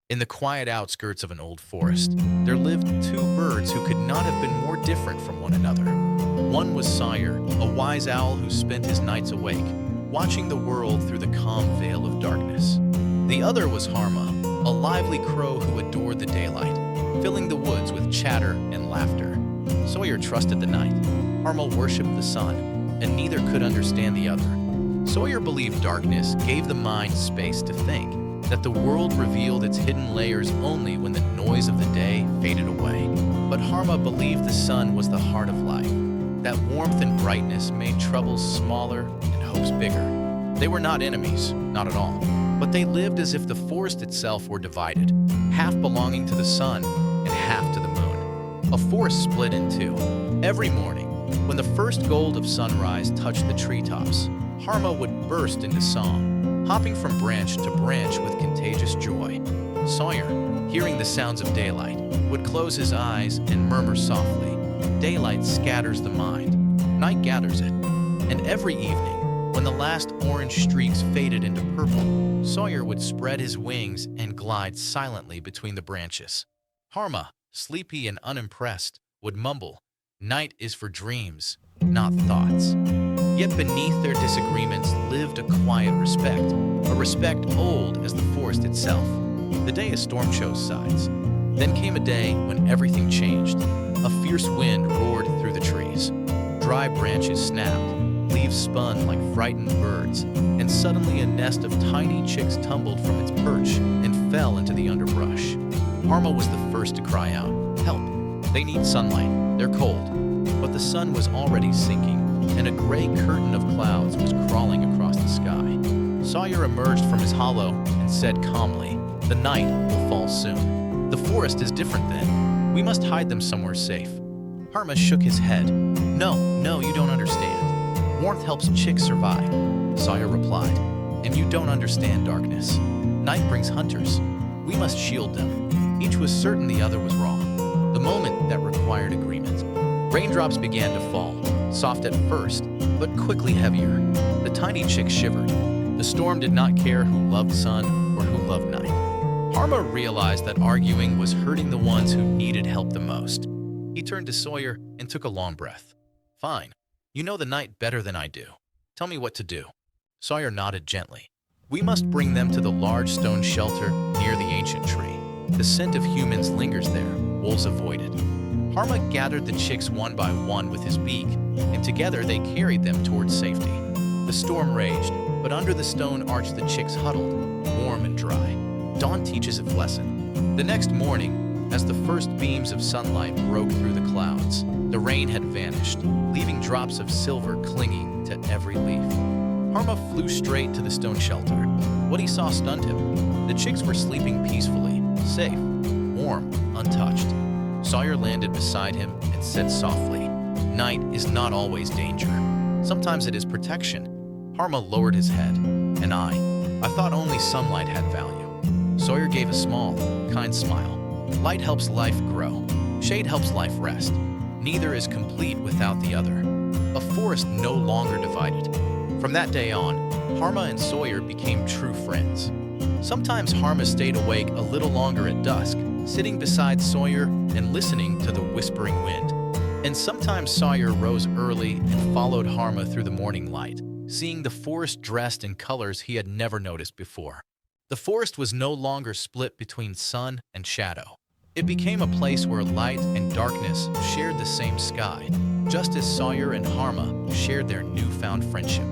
In the quiet outskirts of an old forest, there lived two birds who could not have been more different from one another. One was Sawyer, a wise owl who spent his nights awake, watching the world through the calm veil of darkness. The other was Harma, a lively crow who adored the daylight, filling the woods with chatter and laughter. Sawyer trusted the night. Harma worshipped the sun, and neither could understand the other. Sawyer believed darkness gave the mind space to think, that the world revealed its hidden layers only when the noise of the day faded away. But Harma believed the sun was the heart of life, that warmth and brightness made troubles smaller and hopes bigger. They were not enemies, not at all, but they lived as if the forest itself were divided, half belonging to the sun and half to the moon. A forest split in two. Every morning, when the first gold of sunrise touched the treetops, Harma would burst into song, hopping from branch to branch with contagious joy. Sawyer, hearing the sounds of daylight, would close his eyes and murmur softly, "Daylight scatters the mind, night gathers it." And every evening, when the last orange streaks faded into purple, Sawyer would spread his wings and glide silently between the branches. Harma, sleepy and unimpressed, would mumble, "Night is for dreams, not thoughts." Yet beneath their disagreements lived a quiet respect, a respect old as the forest itself. The day a storm chose sides. Then came a day when everything changed. A fierce wind roared through the trees. Dry branches snapped, leaves spun like frightened birds, and suddenly a nest of tiny chicks tumbled from its perch and fell into the underbrush. Harma was the first to cry out, "Help! They need sunlight, they're cold." But the sun was already sinking, and a gray curtain of clouds was crawling across the sky. Sawyer emerged from his hollow and said calmly, "The night will fall soon. The forest is different then. We must hide them somewhere safe." Harma shook his head. No, you don't understand. Warmth helps chicks survive," Sawyer replied. "And you don't understand darkness. Night brings hunters. We must shield them." Each was certain the other was wrong. The moment that required agreement. Raindrops began to fall, soft at first, but quickly heavier. The tiny chicks shivered. The storm did not care who loved sun or who loved night. Harma realized that arguing was hurting the ones who needed help the most. He turned to Sawyer and took a long breath. "Fine. You know the night better than I do. Tell me what to do." Sawyer nodded gently. "We must bring them to the large stone shelter near the ancient tree. The scent of humans lingers there, wolves avoided." Harma gathered the chicks one by one with his beak, and together they carried them towards safety. The storm raged, but under the stone arch the chicks huddled, warm and dry. Dawn teaches its lesson. The next morning, as the first beams of sunlight broke through the clouds, the rain had vanished, leaving drops of silver clinging to every leaf. Harma flew straight to the stone shelter. What he saw stunned him. The chicks were sleeping peacefully, safe, warm, untouched. Sawyer landed beside him and said softly, "Night is not always danger. Sometimes it is protection." Harma lowered his head. "And I thought only sunlight had value." Sawyer gave a small, kind smile. "Light helps life grow. Shade helps life rest. Neither is complete without the other." A forest no longer divided. From that day on, Harma and Sawyer became true friends. Sometimes Harma stayed awake a little longer at dusk, sitting beside Sawyer and listening to the whispering wind. And sometimes Sawyer rose early and followed Harma through the morning light, seeing the forest dressed in colors he had never noticed before. The forest was no longer split between sun and shadow. It became a place where light and darkness shared the same sky, just as Sawyer and Harma shared their newfound friendship.